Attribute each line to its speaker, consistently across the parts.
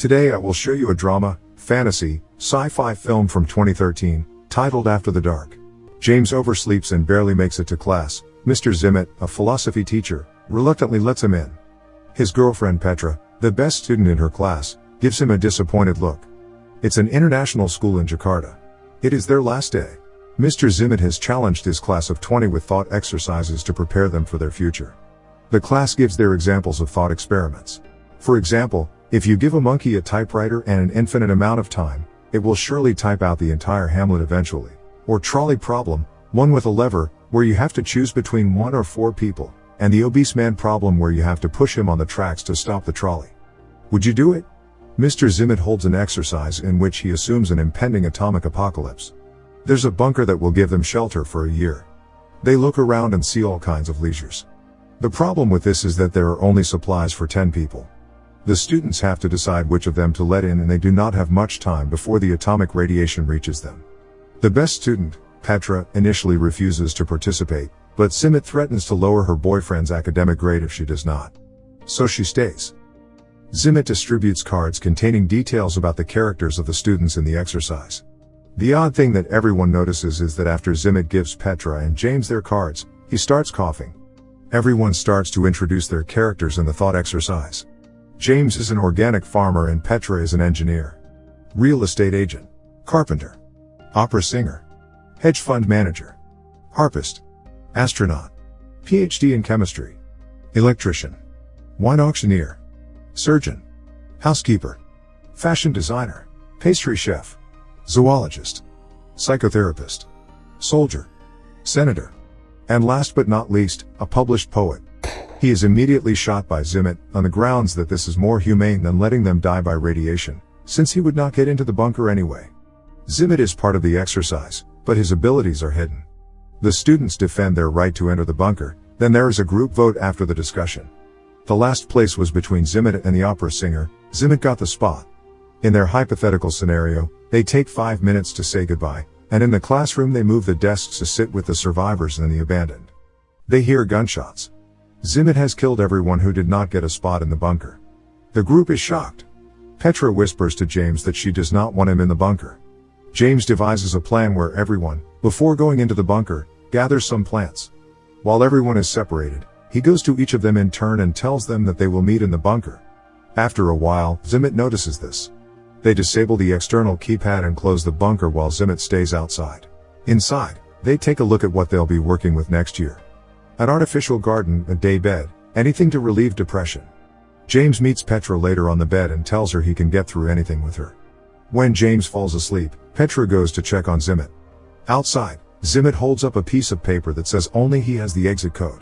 Speaker 1: Today I will show you a drama, fantasy, sci-fi film from 2013, titled After the Dark. James oversleeps and barely makes it to class. Mr. Zimmett, a philosophy teacher, reluctantly lets him in. His girlfriend Petra, the best student in her class, gives him a disappointed look. It's an international school in Jakarta. It is their last day. Mr. Zimmett has challenged his class of 20 with thought exercises to prepare them for their future. The class gives their examples of thought experiments. For example, if you give a monkey a typewriter and an infinite amount of time, it will surely type out the entire Hamlet eventually. Or trolley problem, one with a lever, where you have to choose between 1 or 4 people, and the obese man problem where you have to push him on the tracks to stop the trolley. Would you do it? Mr. Zimmett holds an exercise in which he assumes an impending atomic apocalypse. There's a bunker that will give them shelter for a year. They look around and see all kinds of leisures. The problem with this is that there are only supplies for 10 people. The students have to decide which of them to let in, and they do not have much time before the atomic radiation reaches them. The best student, Petra, initially refuses to participate, but Zimmett threatens to lower her boyfriend's academic grade if she does not. So she stays. Zimmett distributes cards containing details about the characters of the students in the exercise. The odd thing that everyone notices is that after Zimmett gives Petra and James their cards, he starts coughing. Everyone starts to introduce their characters in the thought exercise. James is an organic farmer and Petra is an engineer. Real estate agent. Carpenter. Opera singer. Hedge fund manager. Harpist. Astronaut. PhD in chemistry. Electrician. Wine auctioneer. Surgeon. Housekeeper. Fashion designer. Pastry chef. Zoologist. Psychotherapist. Soldier. Senator. And last but not least, a published poet. He is immediately shot by Zimmett, on the grounds that this is more humane than letting them die by radiation, since he would not get into the bunker anyway. Zimmett is part of the exercise, but his abilities are hidden. The students defend their right to enter the bunker, then there is a group vote after the discussion. The last place was between Zimmett and the opera singer. Zimmett got the spot. In their hypothetical scenario, they take 5 minutes to say goodbye, and in the classroom they move the desks to sit with the survivors in the abandoned. They hear gunshots. Zimmett has killed everyone who did not get a spot in the bunker. The group is shocked. Petra whispers to James that she does not want him in the bunker. James devises a plan where everyone, before going into the bunker, gathers some plants. While everyone is separated, he goes to each of them in turn and tells them that they will meet in the bunker. After a while, Zimmett notices this. They disable the external keypad and close the bunker while Zimmett stays outside. Inside, they take a look at what they'll be working with next year. An artificial garden, a day bed, anything to relieve depression. James meets Petra later on the bed and tells her he can get through anything with her. When James falls asleep, Petra goes to check on Zimmett. Outside, Zimmett holds up a piece of paper that says only he has the exit code.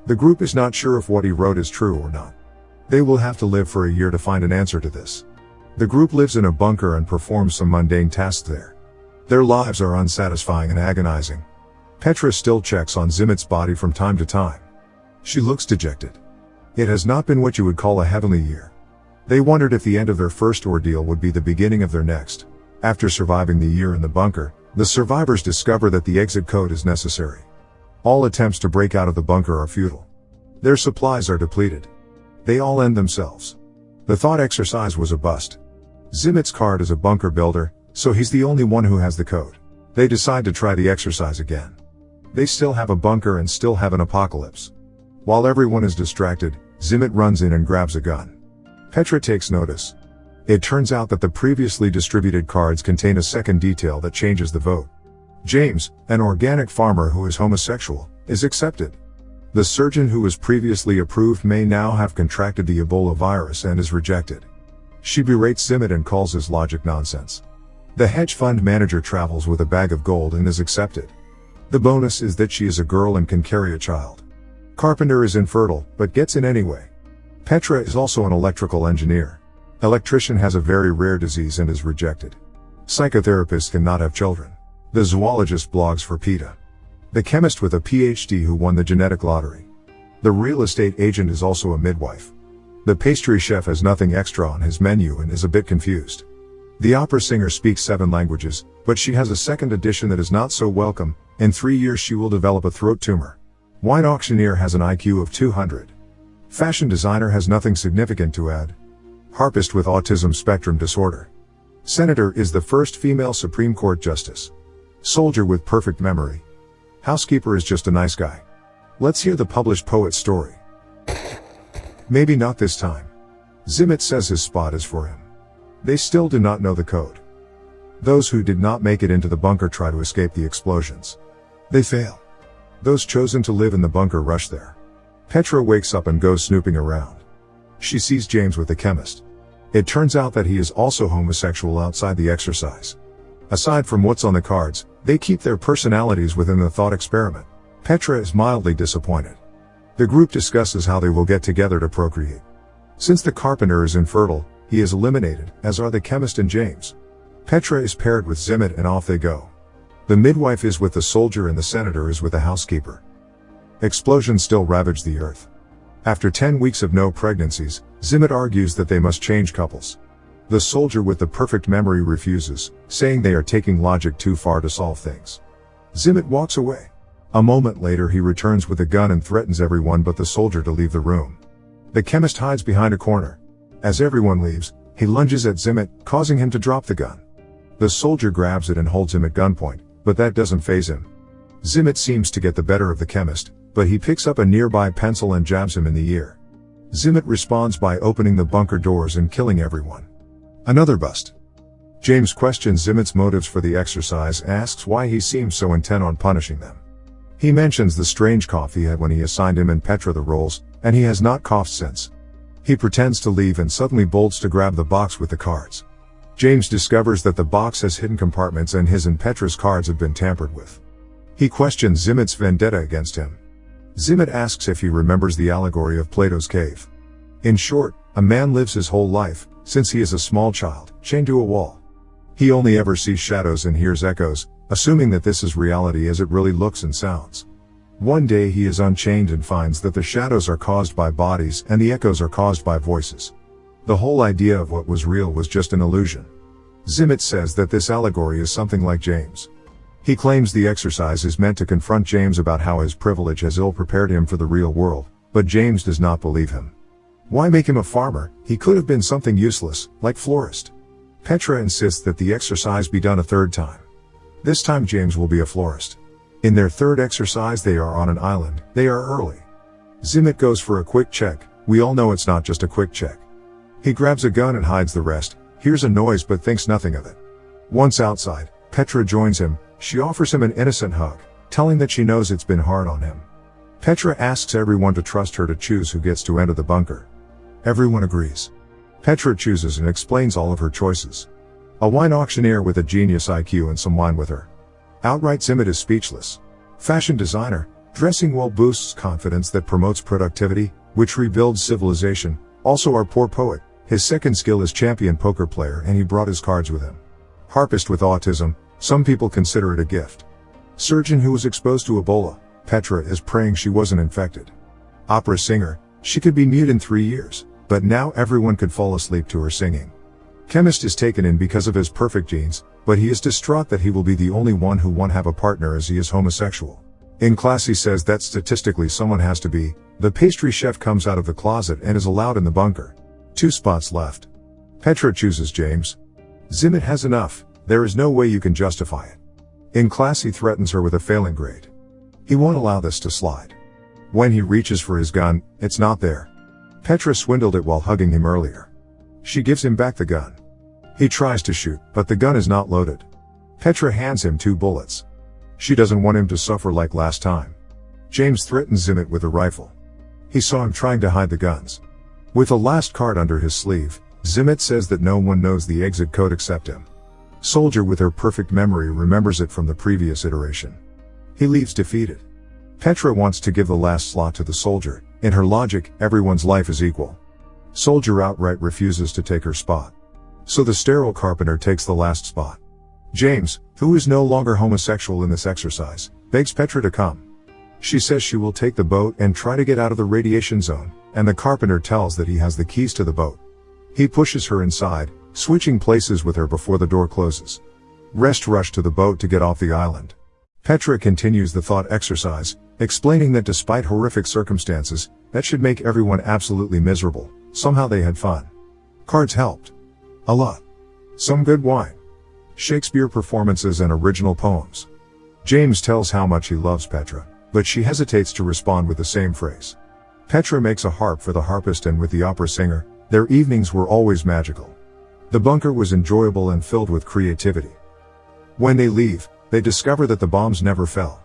Speaker 1: The group is not sure if what he wrote is true or not. They will have to live for a year to find an answer to this. The group lives in a bunker and performs some mundane tasks there. Their lives are unsatisfying and agonizing. Petra still checks on Zimmett's body from time to time. She looks dejected. It has not been what you would call a heavenly year. They wondered if the end of their first ordeal would be the beginning of their next. After surviving the year in the bunker, the survivors discover that the exit code is necessary. All attempts to break out of the bunker are futile. Their supplies are depleted. They all end themselves. The thought exercise was a bust. Zimmett's card is a bunker builder, so he's the only one who has the code. They decide to try the exercise again. They still have a bunker and still have an apocalypse. While everyone is distracted, Zimmett runs in and grabs a gun. Petra takes notice. It turns out that the previously distributed cards contain a second detail that changes the vote. James, an organic farmer who is homosexual, is accepted. The surgeon who was previously approved may now have contracted the Ebola virus and is rejected. She berates Zimmett and calls his logic nonsense. The hedge fund manager travels with a bag of gold and is accepted. The bonus is that she is a girl and can carry a child. Carpenter is infertile, but gets in anyway. Petra is also an electrical engineer. Electrician has a very rare disease and is rejected. Psychotherapist cannot have children. The zoologist blogs for PETA. The chemist with a PhD who won the genetic lottery. The real estate agent is also a midwife. The pastry chef has nothing extra on his menu and is a bit confused. The opera singer speaks 7 languages, but she has a second edition that is not so welcome. In 3 years she will develop a throat tumor. Wine auctioneer has an IQ of 200. Fashion designer has nothing significant to add. Harpist with autism spectrum disorder. Senator is the first female Supreme Court justice. Soldier with perfect memory. Housekeeper is just a nice guy. Let's hear the published poet's story. Maybe not this time. Zimmit says his spot is for him. They still do not know the code. Those who did not make it into the bunker try to escape the explosions. They fail. Those chosen to live in the bunker rush there. Petra wakes up and goes snooping around. She sees James with the chemist. It turns out that he is also homosexual outside the exercise. Aside from what's on the cards, they keep their personalities within the thought experiment. Petra is mildly disappointed. The group discusses how they will get together to procreate. Since the carpenter is infertile, he is eliminated, as are the chemist and James. Petra is paired with Zimmit and off they go. The midwife is with the soldier and the senator is with the housekeeper. Explosions still ravage the earth. After 10 weeks of no pregnancies, Zimmit argues that they must change couples. The soldier with the perfect memory refuses, saying they are taking logic too far to solve things. Zimmit walks away. A moment later he returns with a gun and threatens everyone but the soldier to leave the room. The chemist hides behind a corner. As everyone leaves, he lunges at Zimmit, causing him to drop the gun. The soldier grabs it and holds him at gunpoint, but that doesn't faze him. Zimmit seems to get the better of the chemist, but he picks up a nearby pencil and jabs him in the ear. Zimmit responds by opening the bunker doors and killing everyone. Another bust. James questions Zimmit's motives for the exercise and asks why he seems so intent on punishing them. He mentions the strange cough he had when he assigned him and Petra the roles, and he has not coughed since. He pretends to leave and suddenly bolts to grab the box with the cards. James discovers that the box has hidden compartments and his and Petra's cards have been tampered with. He questions Zimmit's vendetta against him. Zimmit asks if he remembers the allegory of Plato's cave. In short, a man lives his whole life, since he is a small child, chained to a wall. He only ever sees shadows and hears echoes, assuming that this is reality as it really looks and sounds. One day he is unchained and finds that the shadows are caused by bodies and the echoes are caused by voices. The whole idea of what was real was just an illusion. Zimmit says that this allegory is something like James. He claims the exercise is meant to confront James about how his privilege has ill-prepared him for the real world, but James does not believe him. Why make him a farmer? He could have been something useless, like florist. Petra insists that the exercise be done a third time. This time James will be a florist. In their third exercise they are on an island. They are early. Zimmit goes for a quick check. We all know it's not just a quick check. He grabs a gun and hides the rest, hears a noise but thinks nothing of it. Once outside, Petra joins him. She offers him an innocent hug, telling that she knows it's been hard on him. Petra asks everyone to trust her to choose who gets to enter the bunker. Everyone agrees. Petra chooses and explains all of her choices. A wine auctioneer with a genius IQ and some wine with her. Outright Zimmit is speechless. Fashion designer, dressing well boosts confidence that promotes productivity, which rebuilds civilization. Also our poor poet, his second skill is champion poker player and he brought his cards with him. Harpist with autism, some people consider it a gift. Surgeon who was exposed to Ebola, Petra is praying she wasn't infected. Opera singer, she could be mute in 3 years, but now everyone could fall asleep to her singing. Chemist is taken in because of his perfect genes, but he is distraught that he will be the only one who won't have a partner as he is homosexual. In class he says that statistically someone has to be. The pastry chef comes out of the closet and is allowed in the bunker. 2 spots left. Petra chooses James. Zimmit has enough. There is no way you can justify it. In class he threatens her with a failing grade. He won't allow this to slide. When he reaches for his gun, it's not there. Petra swindled it while hugging him earlier. She gives him back the gun. He tries to shoot, but the gun is not loaded. Petra hands him 2 bullets. She doesn't want him to suffer like last time. James threatens Zimmit with a rifle. He saw him trying to hide the guns. With the last card under his sleeve, Zimmit says that no one knows the exit code except him. Soldier with her perfect memory remembers it from the previous iteration. He leaves defeated. Petra wants to give the last slot to the soldier. In her logic, everyone's life is equal. Soldier outright refuses to take her spot. So the sterile carpenter takes the last spot. James, who is no longer homosexual in this exercise, begs Petra to come. She says she will take the boat and try to get out of the radiation zone, and the carpenter tells that he has the keys to the boat. He pushes her inside, switching places with her before the door closes. Rest rush to the boat to get off the island. Petra continues the thought exercise, explaining that despite horrific circumstances, that should make everyone absolutely miserable, somehow they had fun. Cards helped. A lot. Some good wine. Shakespeare performances and original poems. James tells how much he loves Petra, but she hesitates to respond with the same phrase. Petra makes a harp for the harpist, and with the opera singer, their evenings were always magical. The bunker was enjoyable and filled with creativity. When they leave, they discover that the bombs never fell.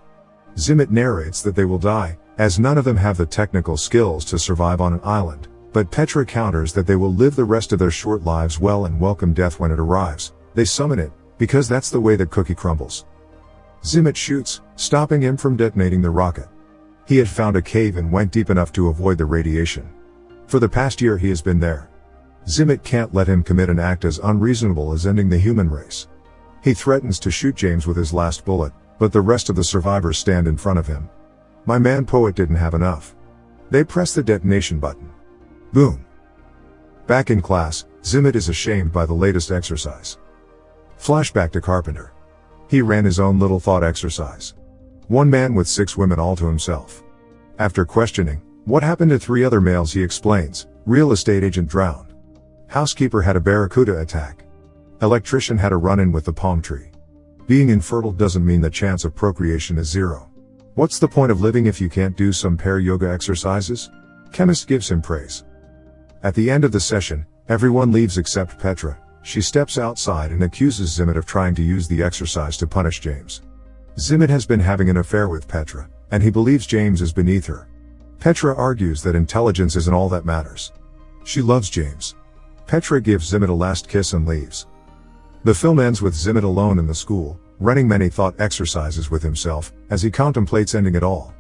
Speaker 1: Zimmit narrates that they will die, as none of them have the technical skills to survive on an island, but Petra counters that they will live the rest of their short lives well and welcome death when it arrives. They summon it, because that's the way that cookie crumbles. Zimmit shoots, stopping him from detonating the rocket. He had found a cave and went deep enough to avoid the radiation. For the past year he has been there. Zimmit can't let him commit an act as unreasonable as ending the human race. He threatens to shoot James with his last bullet, but the rest of the survivors stand in front of him. My man Poet didn't have enough. They press the detonation button. Boom. Back in class, Zimmit is ashamed by the latest exercise. Flashback to Carpenter. He ran his own little thought exercise. One man with 6 women all to himself. After questioning what happened to 3 other males, he explains: real estate agent drowned. Housekeeper had a barracuda attack. Electrician had a run-in with the palm tree. Being infertile doesn't mean the chance of procreation is 0. What's the point of living if you can't do some pair yoga exercises? Chemist gives him praise. At the end of the session, everyone leaves except Petra. She steps outside and accuses Zimmit of trying to use the exercise to punish James. Zimmit has been having an affair with Petra, and he believes James is beneath her. Petra argues that intelligence isn't all that matters. She loves James. Petra gives Zimmit a last kiss and leaves. The film ends with Zimmit alone in the school, running many thought exercises with himself, as he contemplates ending it all.